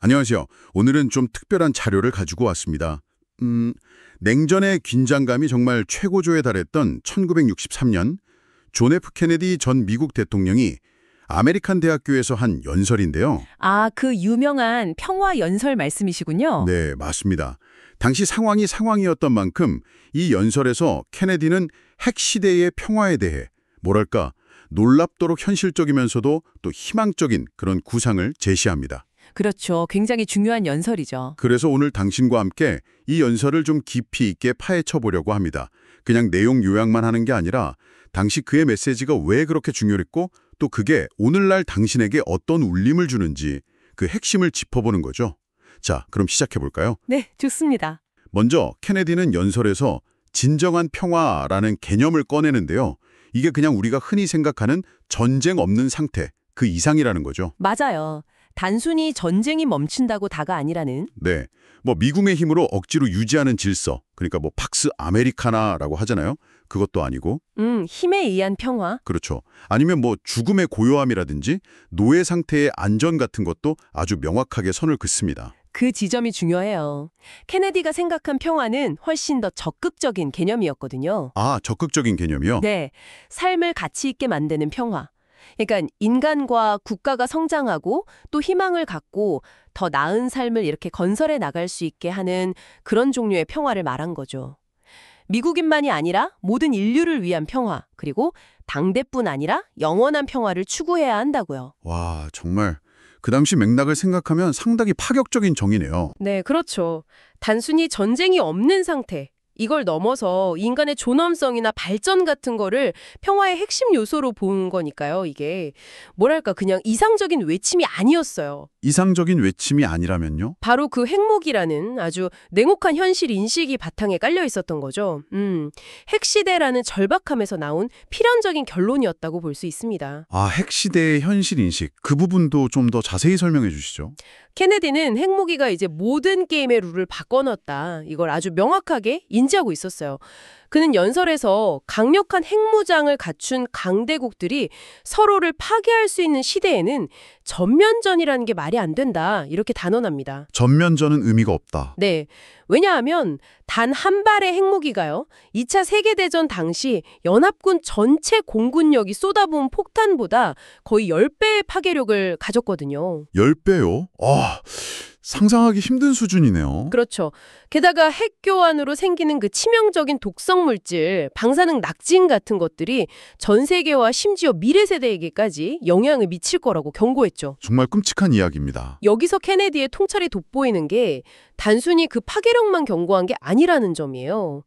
안녕하세요. 오늘은 좀 특별한 자료를 가지고 왔습니다. 냉전의 긴장감이 정말 최고조에 달했던 1963년 존 F 케네디 전 미국 대통령이 아메리칸 대학교에서 한 연설인데요. 아, 그 유명한 평화 연설 말씀이시군요. 네, 맞습니다. 당시 상황이 상황이었던 만큼 이 연설에서 케네디는 핵시대의 평화에 대해 뭐랄까 놀랍도록 현실적이면서도 또 희망적인 그런 구상을 제시합니다. 그렇죠. 굉장히 중요한 연설이죠. 그래서 오늘 당신과 함께 이 연설을 좀 깊이 있게 파헤쳐 보려고 합니다. 그냥 내용 요약만 하는 게 아니라 당시 그의 메시지가 왜 그렇게 중요했고 또 그게 오늘날 당신에게 어떤 울림을 주는지 그 핵심을 짚어보는 거죠. 자, 그럼 시작해 볼까요? 네, 좋습니다. 먼저 케네디는 연설에서 진정한 평화라는 개념을 꺼내는데요. 이게 그냥 우리가 흔히 생각하는 전쟁 없는 상태, 그 이상이라는 거죠. 맞아요. 단순히 전쟁이 멈춘다고 다가 아니라는. 네, 뭐 미궁의 힘으로 억지로 유지하는 질서, 그러니까 뭐 팍스 아메리카나라고 하잖아요. 그것도 아니고. 힘에 의한 평화. 그렇죠. 아니면 뭐 죽음의 고요함이라든지 노예 상태의 안전 같은 것도 아주 명확하게 선을 긋습니다. 그 지점이 중요해요. 케네디가 생각한 평화는 훨씬 더 적극적인 개념이었거든요. 아, 적극적인 개념이요? 네, 삶을 가치 있게 만드는 평화. 그러니까 인간과 국가가 성장하고 또 희망을 갖고 더 나은 삶을 이렇게 건설해 나갈 수 있게 하는 그런 종류의 평화를 말한 거죠. 미국인만이 아니라 모든 인류를 위한 평화, 그리고 당대뿐 아니라 영원한 평화를 추구해야 한다고요. 와, 정말 그 당시 맥락을 생각하면 상당히 파격적인 정의네요. 네, 그렇죠. 단순히 전쟁이 없는 상태, 이걸 넘어서 인간의 존엄성이나 발전 같은 거를 평화의 핵심 요소로 본 거니까요, 이게. 뭐랄까, 그냥 이상적인 외침이 아니었어요. 이상적인 외침이 아니라면요? 바로 그 핵무기라는 아주 냉혹한 현실 인식이 바탕에 깔려 있었던 거죠. 핵시대라는 절박함에서 나온 필연적인 결론이었다고 볼 수 있습니다. 아, 핵시대의 현실 인식, 그 부분도 좀 더 자세히 설명해 주시죠. 케네디는 핵무기가 이제 모든 게임의 룰을 바꿔놨다. 이걸 아주 명확하게 인지하고 있었어요. 그는 연설에서 강력한 핵무장을 갖춘 강대국들이 서로를 파괴할 수 있는 시대에는 전면전이라는 게 말이 안 된다. 이렇게 단언합니다. 전면전은 의미가 없다. 네. 왜냐하면 단 한 발의 핵무기가요. 2차 세계대전 당시 연합군 전체 공군력이 쏟아부은 폭탄보다 거의 10배의 파괴력을 가졌거든요. 10배요? 아, 상상하기 힘든 수준이네요. 그렇죠. 게다가 핵 교환으로 생기는 그 치명적인 독성 물질, 방사능 낙진 같은 것들이 전 세계와 심지어 미래 세대에게까지 영향을 미칠 거라고 경고했죠. 정말 끔찍한 이야기입니다. 여기서 케네디의 통찰이 돋보이는 게 단순히 그 파괴력만 경고한 게 아니라는 점이에요.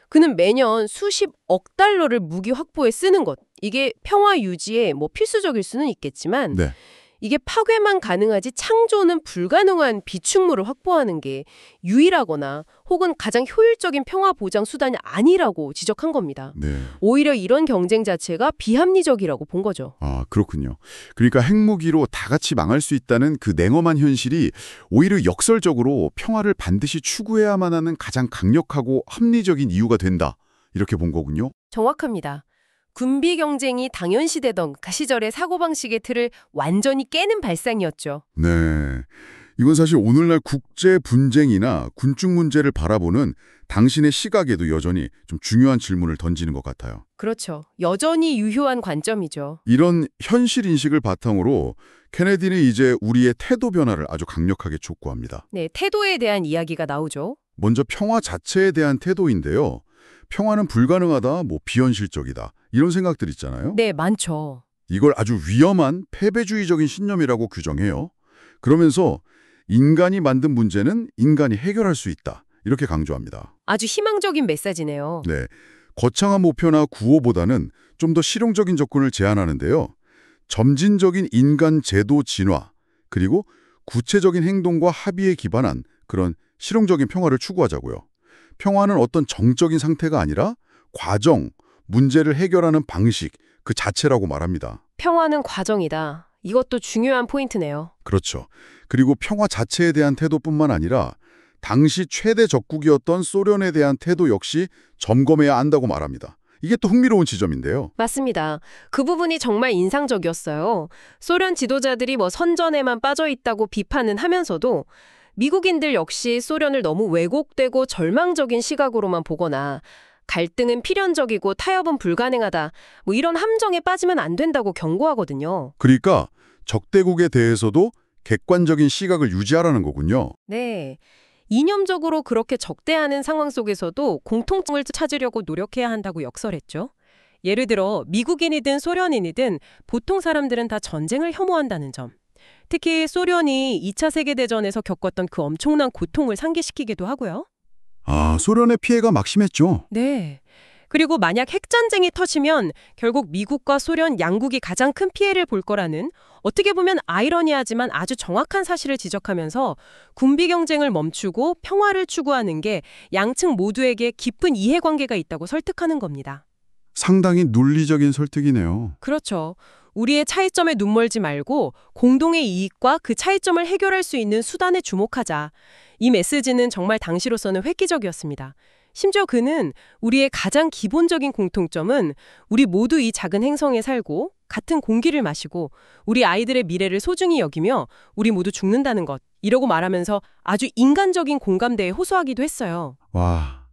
그는 매년 수십억 달러를 무기 확보에 쓰는 것, 이게 평화 유지에 뭐 필수적일 수는 있겠지만 네. 이게 파괴만 가능하지 창조는 불가능한 비축물을 확보하는 게 유일하거나 혹은 가장 효율적인 평화 보장 수단이 아니라고 지적한 겁니다. 네. 오히려 이런 경쟁 자체가 비합리적이라고 본 거죠. 아, 그렇군요. 그러니까 핵무기로 다 같이 망할 수 있다는 그 냉엄한 현실이 오히려 역설적으로 평화를 반드시 추구해야만 하는 가장 강력하고 합리적인 이유가 된다. 이렇게 본 거군요. 정확합니다. 군비 경쟁이 당연시되던 그 시절의 사고방식의 틀을 완전히 깨는 발상이었죠. 네. 이건 사실 오늘날 국제 분쟁이나 군축 문제를 바라보는 당신의 시각에도 여전히 좀 중요한 질문을 던지는 것 같아요. 그렇죠. 여전히 유효한 관점이죠. 이런 현실 인식을 바탕으로 케네디는 이제 우리의 태도 변화를 아주 강력하게 촉구합니다. 네, 태도에 대한 이야기가 나오죠. 먼저 평화 자체에 대한 태도인데요. 평화는 불가능하다, 뭐 비현실적이다, 이런 생각들 있잖아요. 네, 많죠. 이걸 아주 위험한 패배주의적인 신념이라고 규정해요. 그러면서 인간이 만든 문제는 인간이 해결할 수 있다, 이렇게 강조합니다. 아주 희망적인 메시지네요. 네, 거창한 목표나 구호보다는 좀 더 실용적인 접근을 제안하는데요. 점진적인 인간 제도 진화, 그리고 구체적인 행동과 합의에 기반한 그런 실용적인 평화를 추구하자고요. 평화는 어떤 정적인 상태가 아니라 과정, 문제를 해결하는 방식, 그 자체라고 말합니다. 평화는 과정이다. 이것도 중요한 포인트네요. 그렇죠. 그리고 평화 자체에 대한 태도뿐만 아니라 당시 최대 적국이었던 소련에 대한 태도 역시 점검해야 한다고 말합니다. 이게 또 흥미로운 지점인데요. 맞습니다. 그 부분이 정말 인상적이었어요. 소련 지도자들이 선전에만 빠져 있다고 비판은 하면서도 미국인들 역시 소련을 너무 왜곡되고 절망적인 시각으로만 보거나 갈등은 필연적이고 타협은 불가능하다. 이런 함정에 빠지면 안 된다고 경고하거든요. 그러니까 적대국에 대해서도 객관적인 시각을 유지하라는 거군요. 네. 이념적으로 그렇게 적대하는 상황 속에서도 공통점을 찾으려고 노력해야 한다고 역설했죠. 예를 들어 미국인이든 소련인이든 보통 사람들은 다 전쟁을 혐오한다는 점. 특히 소련이 2차 세계대전에서 겪었던 그 엄청난 고통을 상기시키기도 하고요. 아, 소련의 피해가 막심했죠. 네. 그리고 만약 핵전쟁이 터지면 결국 미국과 소련 양국이 가장 큰 피해를 볼 거라는 어떻게 보면 아이러니하지만 아주 정확한 사실을 지적하면서 군비 경쟁을 멈추고 평화를 추구하는 게 양측 모두에게 깊은 이해관계가 있다고 설득하는 겁니다. 상당히 논리적인 설득이네요. 그렇죠. 우리의 차이점에 눈멀지 말고 공동의 이익과 그 차이점을 해결할 수 있는 수단에 주목하자. 이 메시지는 정말 당시로서는 획기적이었습니다. 심지어 그는 우리의 가장 기본적인 공통점은 우리 모두 이 작은 행성에 살고 같은 공기를 마시고 우리 아이들의 미래를 소중히 여기며 우리 모두 죽는다는 것. 이러고 말하면서 아주 인간적인 공감대에 호소하기도 했어요. 와,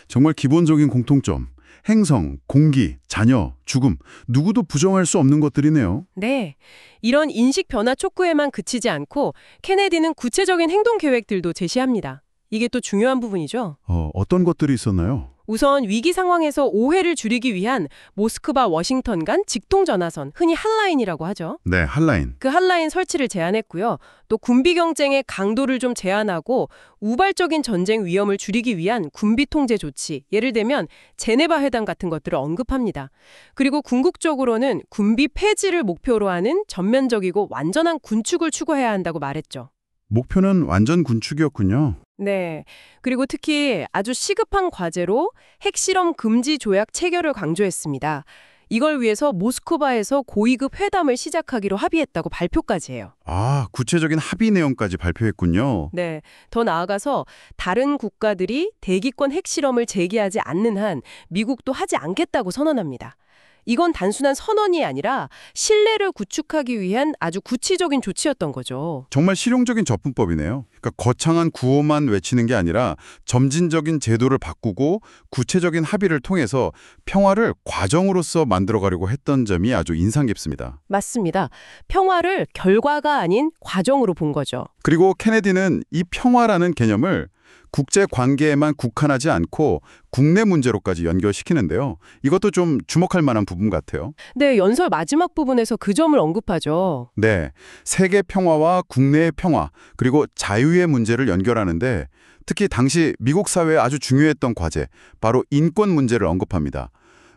정말 기본적인 공통점. 행성, 공기, 자녀, 죽음, 누구도 부정할 수 없는 것들이네요. 네. 이런 인식 변화 촉구에만 그치지 않고 케네디는 구체적인 행동 계획들도 제시합니다. 이게 또 중요한 부분이죠. 어떤 것들이 있었나요? 우선 위기 상황에서 오해를 줄이기 위한 모스크바 워싱턴 간 직통 전화선, 흔히 핫라인이라고 하죠. 네, 핫라인. 그 핫라인 설치를 제안했고요. 또 군비 경쟁의 강도를 좀 제한하고 우발적인 전쟁 위험을 줄이기 위한 군비 통제 조치, 예를 들면 제네바 회담 같은 것들을 언급합니다. 그리고 궁극적으로는 군비 폐지를 목표로 하는 전면적이고 완전한 군축을 추구해야 한다고 말했죠. 목표는 완전 군축이었군요. 네. 그리고 특히 아주 시급한 과제로 핵실험 금지 조약 체결을 강조했습니다. 이걸 위해서 모스크바에서 고위급 회담을 시작하기로 합의했다고 발표까지 해요. 아, 구체적인 합의 내용까지 발표했군요. 네. 더 나아가서 다른 국가들이 대기권 핵실험을 제기하지 않는 한 미국도 하지 않겠다고 선언합니다. 이건 단순한 선언이 아니라 신뢰를 구축하기 위한 아주 구체적인 조치였던 거죠. 정말 실용적인 접근법이네요. 그러니까 거창한 구호만 외치는 게 아니라 점진적인 제도를 바꾸고 구체적인 합의를 통해서 평화를 과정으로서 만들어가려고 했던 점이 아주 인상 깊습니다. 맞습니다. 평화를 결과가 아닌 과정으로 본 거죠. 그리고 케네디는 이 평화라는 개념을 국제 관계에만 국한하지 않고 국내 문제로까지 연결시키는데요. 이것도 좀 주목할 만한 부분 같아요. 네, 연설 마지막 부분에서 그 점을 언급하죠. 네, 세계 평화와 국내의 평화, 그리고 자유의 문제를 연결하는데 특히 당시 미국 사회에 아주 중요했던 과제, 바로 인권 문제를 언급합니다.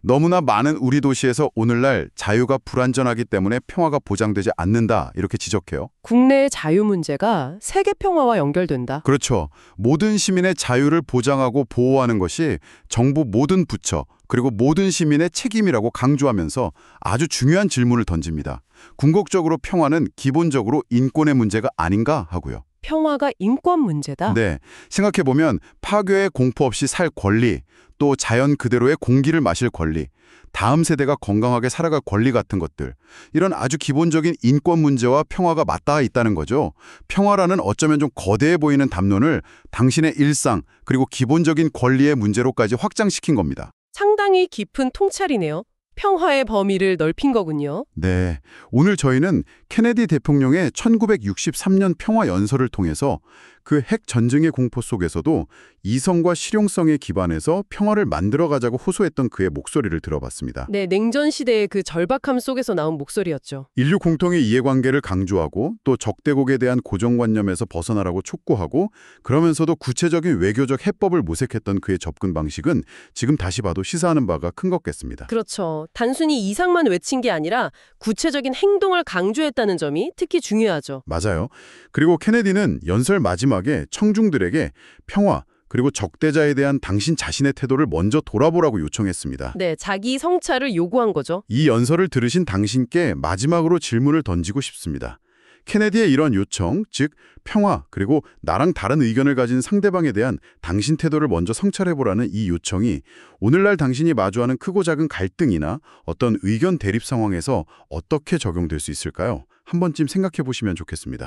너무나 많은 우리 도시에서 오늘날 자유가 불완전하기 때문에 평화가 보장되지 않는다, 이렇게 지적해요. 국내의 자유 문제가 세계 평화와 연결된다. 그렇죠. 모든 시민의 자유를 보장하고 보호하는 것이 정부 모든 부처, 그리고 모든 시민의 책임이라고 강조하면서 아주 중요한 질문을 던집니다. 궁극적으로 평화는 기본적으로 인권의 문제가 아닌가 하고요. 평화가 인권 문제다? 네, 생각해보면 파괴의 공포 없이 살 권리, 또 자연 그대로의 공기를 마실 권리, 다음 세대가 건강하게 살아갈 권리 같은 것들, 이런 아주 기본적인 인권 문제와 평화가 맞닿아 있다는 거죠. 평화라는 어쩌면 좀 거대해 보이는 담론을 당신의 일상, 그리고 기본적인 권리의 문제로까지 확장시킨 겁니다. 상당히 깊은 통찰이네요. 평화의 범위를 넓힌 거군요. 네, 오늘 저희는 케네디 대통령의 1963년 평화 연설을 통해서 그 핵 전쟁의 공포 속에서도 이성과 실용성에 기반해서 평화를 만들어가자고 호소했던 그의 목소리를 들어봤습니다. 네, 냉전 시대의 그 절박함 속에서 나온 목소리였죠. 인류 공통의 이해관계를 강조하고 또 적대국에 대한 고정관념에서 벗어나라고 촉구하고 그러면서도 구체적인 외교적 해법을 모색했던 그의 접근 방식은 지금 다시 봐도 시사하는 바가 큰 것 같습니다. 그렇죠. 단순히 이상만 외친 게 아니라 구체적인 행동을 강조했다는 점이 특히 중요하죠. 맞아요. 그리고 케네디는 연설 마지막에 청중들에게 평화 그리고 적대자에 대한 당신 자신의 태도를 먼저 돌아보라고 요청했습니다. 네, 자기 성찰을 요구한 거죠. 이 연설을 들으신 당신께 마지막으로 질문을 던지고 싶습니다. 케네디의 이런 요청, 즉 평화, 그리고 나랑 다른 의견을 가진 상대방에 대한 당신 태도를 먼저 성찰해보라는 이 요청이 오늘날 당신이 마주하는 크고 작은 갈등이나 어떤 의견 대립 상황에서 어떻게 적용될 수 있을까요? 한 번쯤 생각해 보시면 좋겠습니다.